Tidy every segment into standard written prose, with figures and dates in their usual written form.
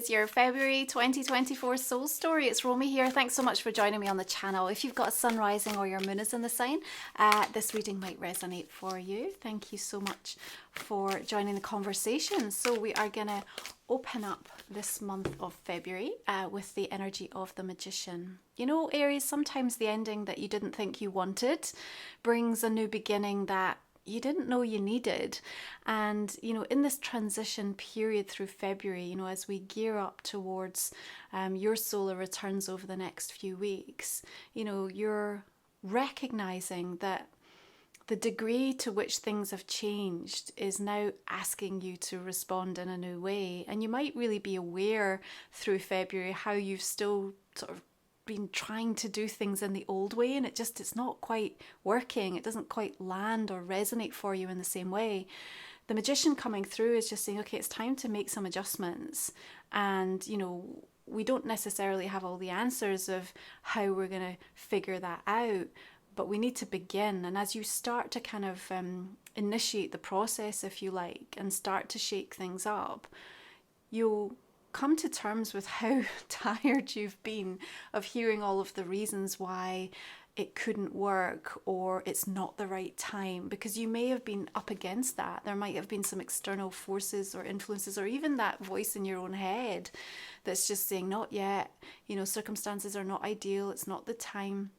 with your February 2024 soul story. It's Romy here. Thanks so much for joining me on the channel. If you've got a sun rising or your moon is in the sign, this reading might resonate for you. Thank you so much for joining the conversation. So we are going to open up this month of February with the energy of the Magician. You know, Aries, sometimes the ending that you didn't think you wanted brings a new beginning that you didn't know you needed. And you know, in this transition period through February, you know, as we gear up towards your solar returns over the next few weeks, you know, you're recognizing that the degree to which things have changed is now asking you to respond in a new way. And you might really be aware through February how you've still sort of been trying to do things in the old way, and it's not quite working. It doesn't quite land or resonate for you in the same way. The Magician coming through is just saying, okay, it's time to make some adjustments. And you know, we don't necessarily have all the answers of how we're going to figure that out, but we need to begin. And as you start to kind of initiate the process, if you like, and start to shake things up, you'll come to terms with how tired you've been of hearing all of the reasons why it couldn't work or it's not the right time, because you may have been up against that. There might have been some external forces or influences, or even that voice in your own head that's just saying, not yet, you know, circumstances are not ideal, it's not the time.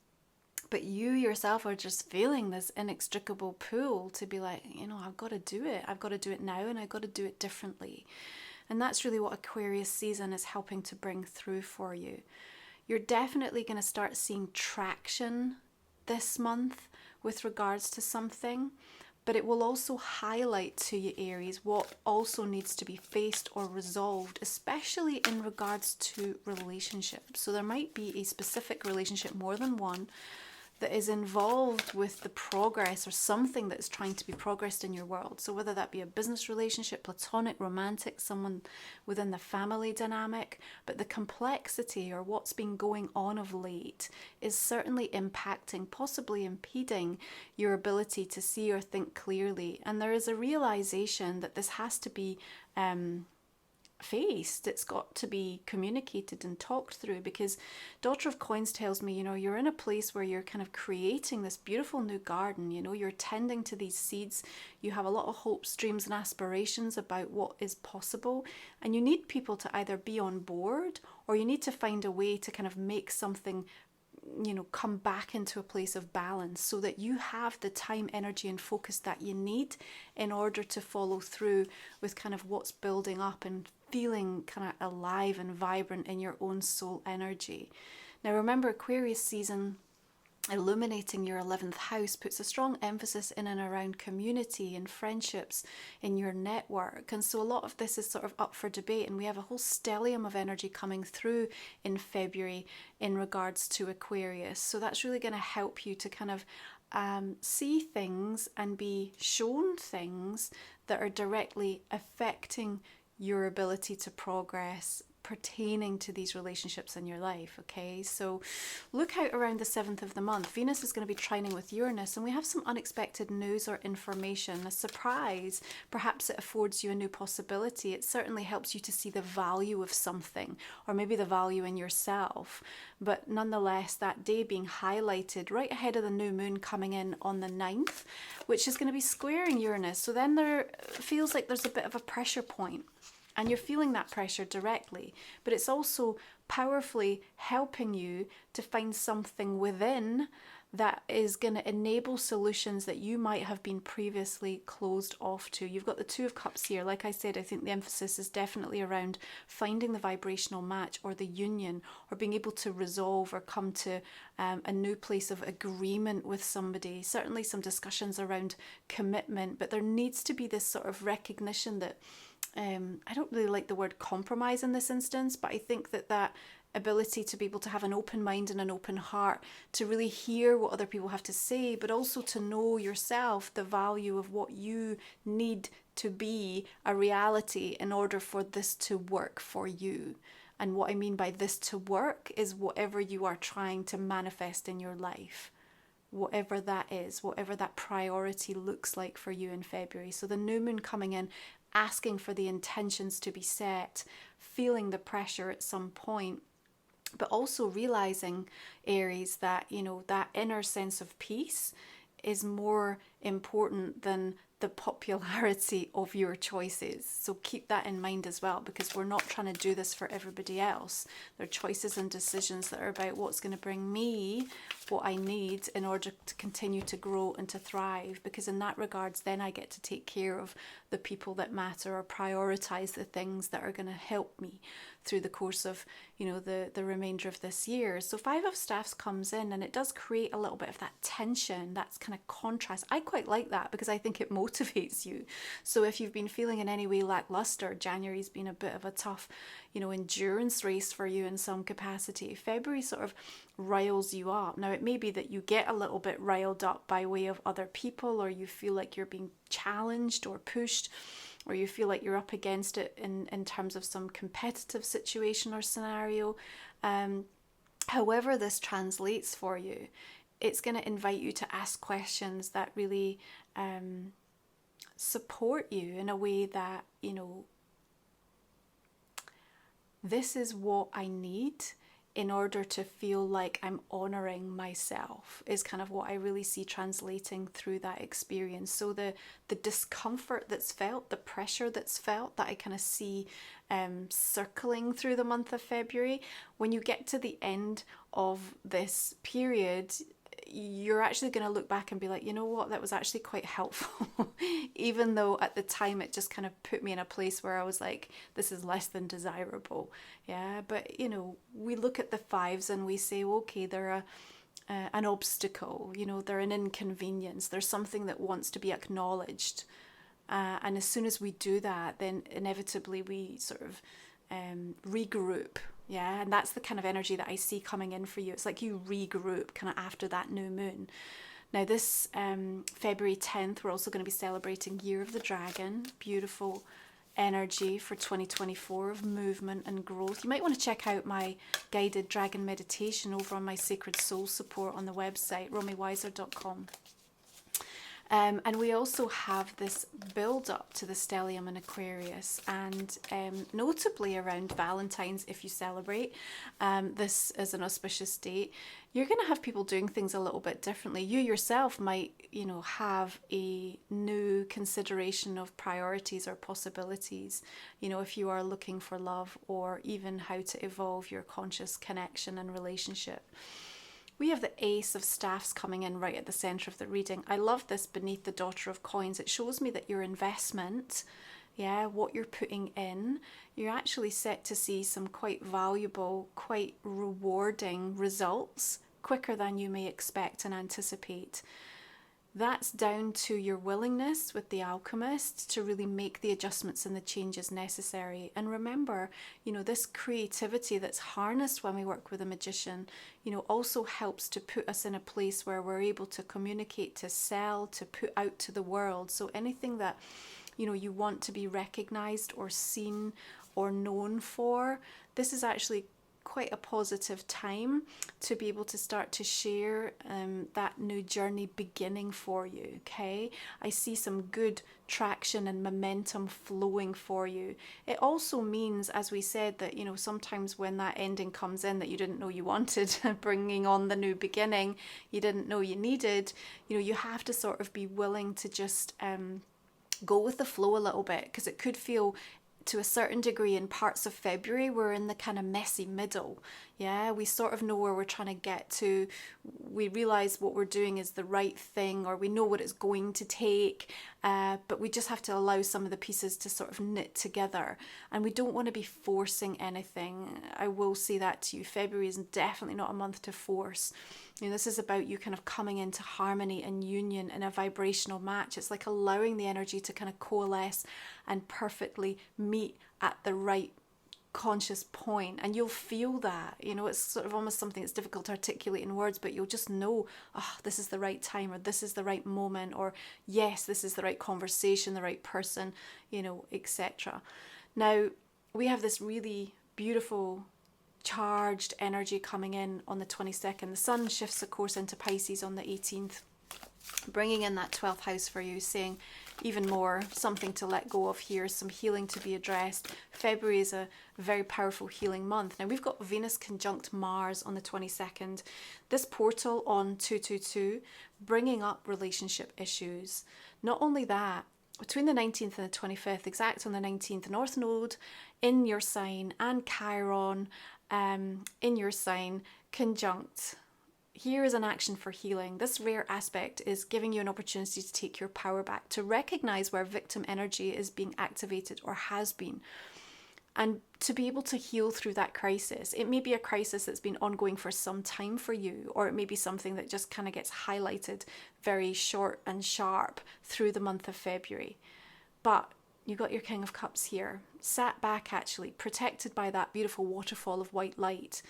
But you yourself are just feeling this inextricable pull to be like, you know, I've got to do it now, and I've got to do it differently. And that's really what Aquarius season is helping to bring through for you. You're definitely going to start seeing traction this month with regards to something, but it will also highlight to you, Aries, what also needs to be faced or resolved, especially in regards to relationships. So there might be a specific relationship, more than one, that is involved with the progress or something that is trying to be progressed in your world. So whether that be a business relationship, platonic, romantic, someone within the family dynamic, but the complexity or what's been going on of late is certainly impacting, possibly impeding your ability to see or think clearly. And there is a realization that this has to be faced. It's got to be communicated and talked through, because Daughter of Coins tells me, you know, you're in a place where you're kind of creating this beautiful new garden. You know, you're tending to these seeds. You have a lot of hopes, dreams and aspirations about what is possible, and you need people to either be on board, or you need to find a way to kind of make something, you know, come back into a place of balance, so that you have the time, energy and focus that you need in order to follow through with kind of what's building up and feeling kind of alive and vibrant in your own soul energy. Now remember, Aquarius season illuminating your 11th house puts a strong emphasis in and around community and friendships in your network. And so a lot of this is sort of up for debate, and we have a whole stellium of energy coming through in February in regards to Aquarius. So that's really going to help you to kind of see things and be shown things that are directly affecting your ability to progress pertaining to these relationships in your life. Okay, so look out around the 7th of the month. Venus is going to be trining with Uranus, and we have some unexpected news or information, a surprise. Perhaps it affords you a new possibility. It certainly helps you to see the value of something, or maybe the value in yourself. But nonetheless, that day being highlighted right ahead of the new moon coming in on the 9th, which is going to be squaring Uranus. So then there feels like there's a bit of a pressure point, and you're feeling that pressure directly, but it's also powerfully helping you to find something within that is going to enable solutions that you might have been previously closed off to. You've got the Two of Cups here. Like I said, I think the emphasis is definitely around finding the vibrational match or the union, or being able to resolve or come to a new place of agreement with somebody. Certainly some discussions around commitment, but there needs to be this sort of recognition that I don't really like the word compromise in this instance, but I think that ability to be able to have an open mind and an open heart to really hear what other people have to say, but also to know yourself the value of what you need to be a reality in order for this to work for you. And what I mean by this to work is whatever you are trying to manifest in your life, whatever that is, whatever that priority looks like for you in February. So the new moon coming in, asking for the intentions to be set feeling the pressure at some point. But also realizing, Aries, that, you know, that inner sense of peace is more important than the popularity of your choices. So keep that in mind as well, because we're not trying to do this for everybody else. They're choices and decisions that are about what's going to bring me what I need in order to continue to grow and to thrive. Because in that regards, then I get to take care of the people that matter, or prioritize the things that are going to help me through the course of, you know, the remainder of this year. So Five of Staffs comes in, and it does create a little bit of that tension, that's kind of contrast. I quite like that because I think it motivates you. So if you've been feeling in any way lackluster, January's been a bit of a tough, you know, endurance race for you in some capacity. February sort of riles you up. Now, it may be that you get a little bit riled up by way of other people, or you feel like you're being challenged or pushed, or you feel like you're up against it in terms of some competitive situation or scenario. However this translates for you, it's going to invite you to ask questions that really support you in a way that, you know, this is what I need in order to feel like I'm honoring myself, is kind of what I really see translating through that experience. So the discomfort that's felt, the pressure that's felt, that I kind of see circling through the month of February, when you get to the end of this period, you're actually going to look back and be like, you know what, that was actually quite helpful. Even though at the time it just kind of put me in a place where I was like, this is less than desirable. Yeah, but you know, we look at the fives and we say, okay, they're an obstacle, you know, they're an inconvenience, there's something that wants to be acknowledged. And as soon as we do that, then inevitably we sort of regroup. Yeah, and that's the kind of energy that I see coming in for you. It's like you regroup kind of after that new moon. Now this February 10th, we're also going to be celebrating Year of the Dragon. Beautiful energy for 2024 of movement and growth. You might want to check out my guided dragon meditation over on my Sacred Soul support on the website, romywiser.com. And we also have this build up to the stellium in Aquarius, and notably around Valentine's, if you celebrate, this is an auspicious date. You're going to have people doing things a little bit differently. You yourself might, you know, have a new consideration of priorities or possibilities, you know, if you are looking for love, or even how to evolve your conscious connection and relationship. We have the Ace of Staffs coming in right at the centre of the reading. I love this beneath the Daughter of Coins. It shows me that your investment, yeah, what you're putting in, you're actually set to see some quite valuable, quite rewarding results quicker than you may expect and anticipate. That's down to your willingness with the Alchemist to really make the adjustments and the changes necessary. And remember, you know, this creativity that's harnessed when we work with a magician, you know, also helps to put us in a place where we're able to communicate, to sell, to put out to the world. So anything that, you know, you want to be recognized or seen or known for, this is actually quite a positive time to be able to start to share that new journey beginning for you. Okay, I see some good traction and momentum flowing for you. It also means, as we said, that, you know, sometimes when that ending comes in that you didn't know you wanted, bringing on the new beginning you didn't know you needed, you know, you have to sort of be willing to just go with the flow a little bit, because it could feel, to a certain degree, in parts of February, we're in the kind of messy middle. Yeah, we sort of know where we're trying to get to. We realize what we're doing is the right thing, or we know what it's going to take, but we just have to allow some of the pieces to sort of knit together. And we don't want to be forcing anything. I will say that to you. February is definitely not a month to force. You know, this is about you kind of coming into harmony and union in a vibrational match. It's like allowing the energy to kind of coalesce and perfectly meet at the right conscious point, and you'll feel that, you know, it's sort of almost something that's difficult to articulate in words, but you'll just know, oh, this is the right time, or this is the right moment, or yes, this is the right conversation, the right person, you know, etc. Now, we have this really beautiful charged energy coming in on the 22nd. The sun shifts, of course, into Pisces on the 18th, bringing in that 12th house for you, saying even more, something to let go of here, some healing to be addressed. February is a very powerful healing month. Now we've got Venus conjunct Mars on the 22nd. This portal on 222, bringing up relationship issues. Not only that, between the 19th and the 25th, exact on the 19th, North Node in your sign and Chiron in your sign conjunct. Here is an action for healing. This rare aspect is giving you an opportunity to take your power back, to recognize where victim energy is being activated or has been, and to be able to heal through that crisis. It may be a crisis that's been ongoing for some time for you, or it may be something that just kind of gets highlighted very short and sharp through the month of February. But you got your King of Cups here, sat back actually, protected by that beautiful waterfall of white light.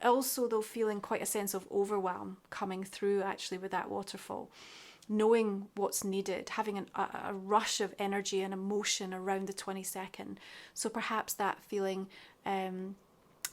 Also though, feeling quite a sense of overwhelm coming through actually with that waterfall, knowing what's needed, having a rush of energy and emotion around the 22nd. So perhaps that feeling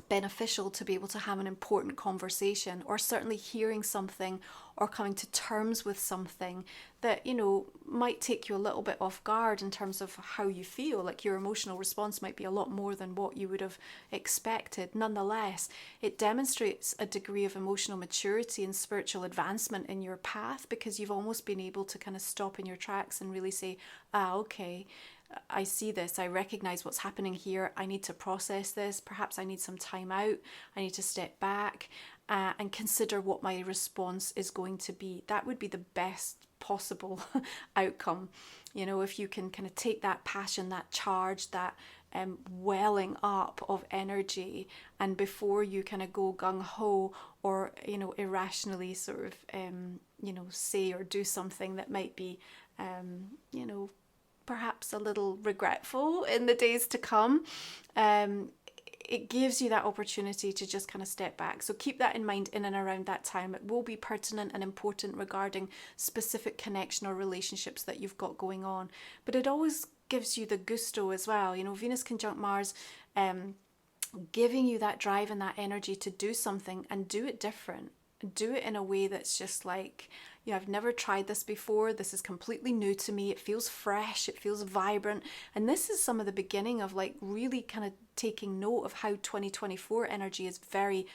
beneficial to be able to have an important conversation, or certainly hearing something or coming to terms with something that, you know, might take you a little bit off guard in terms of how you feel. Like your emotional response might be a lot more than what you would have expected. Nonetheless, it demonstrates a degree of emotional maturity and spiritual advancement in your path, because you've almost been able to kind of stop in your tracks and really say, okay, I see this, I recognize what's happening here, I need to process this, perhaps I need some time out, I need to step back and consider what my response is going to be. That would be the best possible outcome. You know, if you can kind of take that passion, that charge, that welling up of energy, and before you kind of go gung-ho or, you know, irrationally sort of, you know, say or do something that might be, you know, perhaps a little regretful in the days to come, it gives you that opportunity to just kind of step back. So keep that in mind in and around that time. It will be pertinent and important regarding specific connection or relationships that you've got going on. But it always gives you the gusto as well. You know, Venus conjunct Mars, giving you that drive and that energy to do something and do it different. Do it in a way that's just like, you know, I've never tried this before. This is completely new to me. It feels fresh. It feels vibrant. And this is some of the beginning of like really kind of taking note of how 2024 energy is very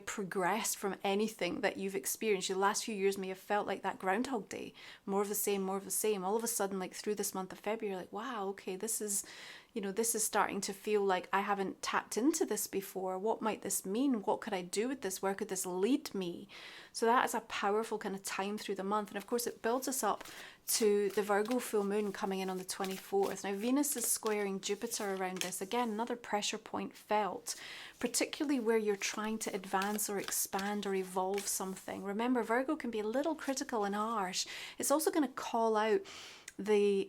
progressed from anything that you've experienced. The last few years may have felt like that Groundhog Day, more of the same, more of the same. All of a sudden, like through this month of February, like, wow, okay, this is, you know, this is starting to feel like I haven't tapped into this before. What might this mean? What could I do with this? Where could this lead me? So that is a powerful kind of time through the month. And of course, it builds us up to the Virgo full moon coming in on the 24th. Now, Venus is squaring Jupiter around this. Again, another pressure point felt, particularly where you're trying to advance or expand or evolve something. Remember, Virgo can be a little critical and harsh. It's also going to call out the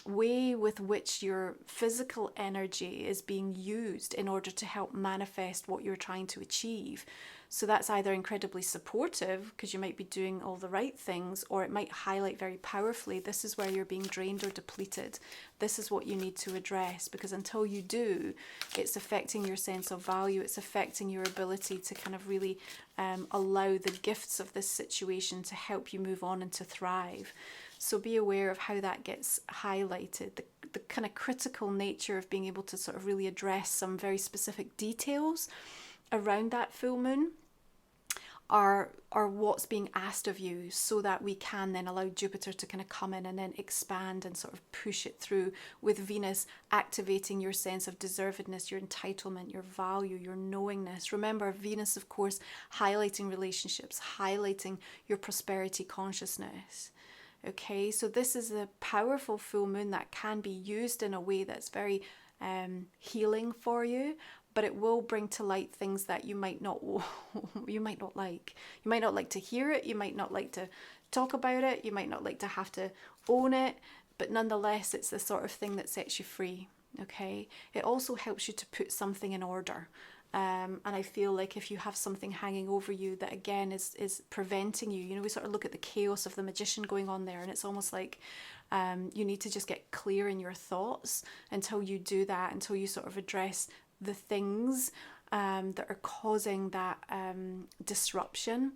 way with which your physical energy is being used in order to help manifest what you're trying to achieve. So that's either incredibly supportive because you might be doing all the right things, or it might highlight very powerfully, this is where you're being drained or depleted. This is what you need to address, because until you do, it's affecting your sense of value. It's affecting your ability to kind of really allow the gifts of this situation to help you move on and to thrive. So be aware of how that gets highlighted, the kind of critical nature of being able to sort of really address some very specific details around that full moon are what's being asked of you, so that we can then allow Jupiter to kind of come in and then expand and sort of push it through, with Venus activating your sense of deservedness, your entitlement, your value, your knowingness. Remember, Venus, of course, highlighting relationships, highlighting your prosperity consciousness. Okay, so this is a powerful full moon that can be used in a way that's very healing for you, but it will bring to light things that you might not like. You might not like to hear it. You might not like to talk about it. You might not like to have to own it, but nonetheless, it's the sort of thing that sets you free. Okay, it also helps you to put something in order. And I feel like if you have something hanging over you that again is preventing you, you know, we sort of look at the chaos of the magician going on there, and it's almost like you need to just get clear in your thoughts. Until you do that, until you sort of address the things that are causing that disruption,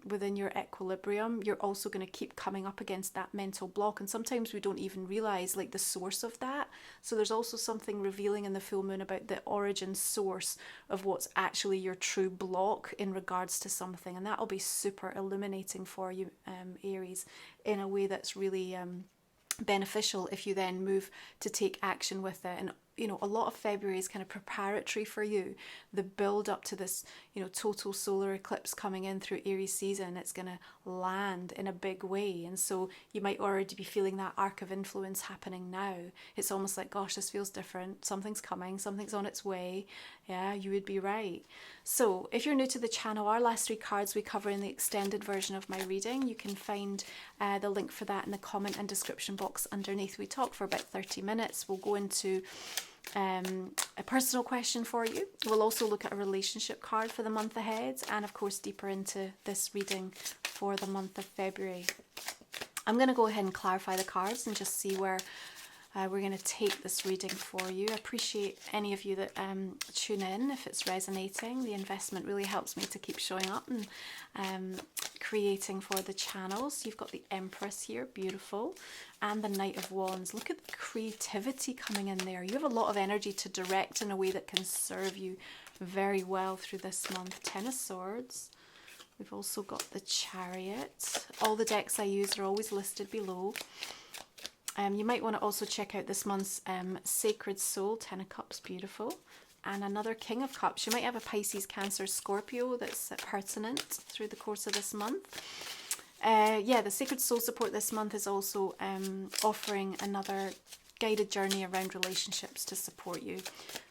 within your equilibrium, you're also going to keep coming up against that mental block. And sometimes we don't even realize like the source of that. So there's also something revealing in the full moon about the origin source of what's actually your true block in regards to something. And that'll be super illuminating for you, Aries, in a way that's really beneficial if you then move to take action with it. And you know, a lot of February is kind of preparatory for you, the build up to this, you know, total solar eclipse coming in through Aries season. It's going to land in a big way, and so you might already be feeling that arc of influence happening now. It's almost like, gosh, this feels different, something's coming, something's on its way. Yeah, you would be right. So if you're new to the channel, our last 3 cards we cover in the extended version of my reading. You can find the link for that in the comment and description box underneath. We talk for about 30 minutes. We'll go into a personal question for you. We'll also look at a relationship card for the month ahead, and of course deeper into this reading for the month of February. I'm going to go ahead and clarify the cards and just see where we're going to take this reading for you. I appreciate any of you that tune in. If it's resonating, the investment really helps me to keep showing up and creating for the channel. So you've got the Empress here, beautiful, and the Knight of Wands. Look at the creativity coming in there. You have a lot of energy to direct in a way that can serve you very well through this month. Ten of Swords. We've also got the Chariot. All the decks I use are always listed below. You might want to also check out this month's Sacred Soul, 10 of Cups, beautiful. And another King of Cups. You might have a Pisces, Cancer, Scorpio that's pertinent through the course of this month. Yeah, the Sacred Soul support this month is also offering another guided journey around relationships to support you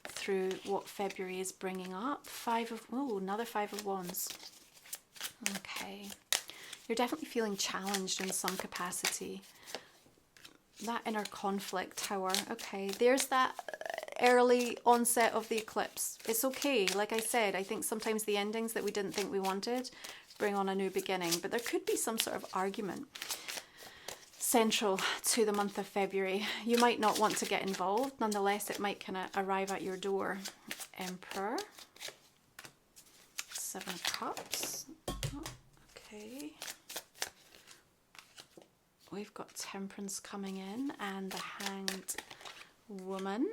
through what February is bringing up. Another 5 of Wands. Okay. You're definitely feeling challenged in some capacity. That inner conflict tower. Okay, there's that early onset of the eclipse. It's okay. Like I said, I think sometimes the endings that we didn't think we wanted bring on a new beginning, but there could be some sort of argument central to the month of February. You might not want to get involved. Nonetheless, it might kind of arrive at your door. Emperor. 7 of Cups. Oh, okay. We've got Temperance coming in and the Hanged Woman.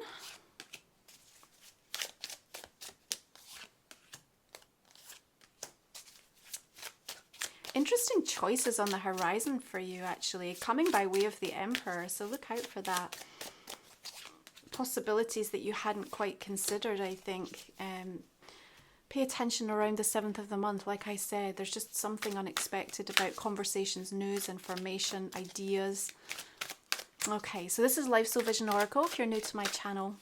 Interesting choices on the horizon for you, actually, coming by way of the Emperor, so look out for that. Possibilities that you hadn't quite considered, I think. Pay attention around the 7th of the month. Like I said, there's just something unexpected about conversations, news, information, ideas. Okay, so this is Life Soul Vision Oracle. If you're new to my channel,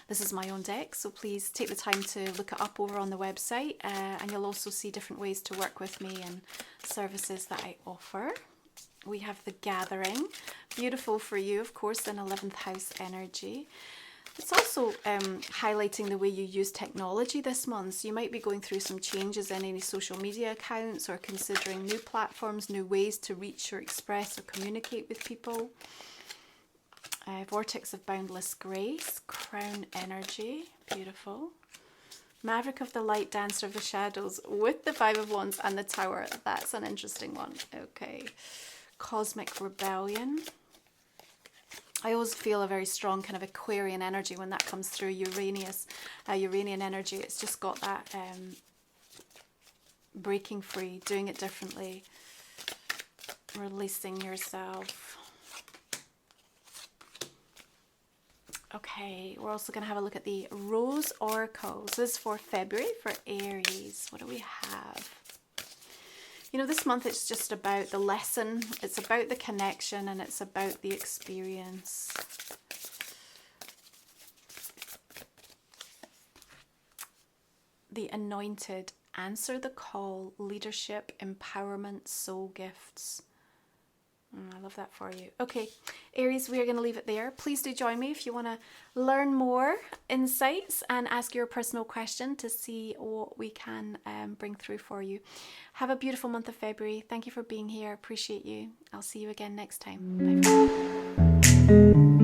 this is my own deck, so please take the time to look it up over on the website, and you'll also see different ways to work with me and services that I offer. We have the Gathering, beautiful for you, of course, in 11th house energy. It's also highlighting the way you use technology this month. So you might be going through some changes in any social media accounts or considering new platforms, new ways to reach or express or communicate with people. Vortex of Boundless Grace, Crown Energy, beautiful. Maverick of the Light, Dancer of the Shadows with the 5 of Wands and the Tower. That's an interesting one. Okay. Cosmic Rebellion. I always feel a very strong kind of Aquarian energy when that comes through. Uranian energy. It's just got that breaking free, doing it differently, releasing yourself. Okay, we're also going to have a look at the Rose Oracle. So this is for February for Aries. What do we have? You know, this month it's just about the lesson, it's about the connection, and it's about the experience. The Anointed, answer the call, leadership, empowerment, soul gifts. I love that for you. Okay, Aries, we are going to leave it there. Please do join me if you want to learn more insights and ask your personal question to see what we can bring through for you. Have a beautiful month of February. Thank you for being here. Appreciate you. I'll see you again next time. Bye.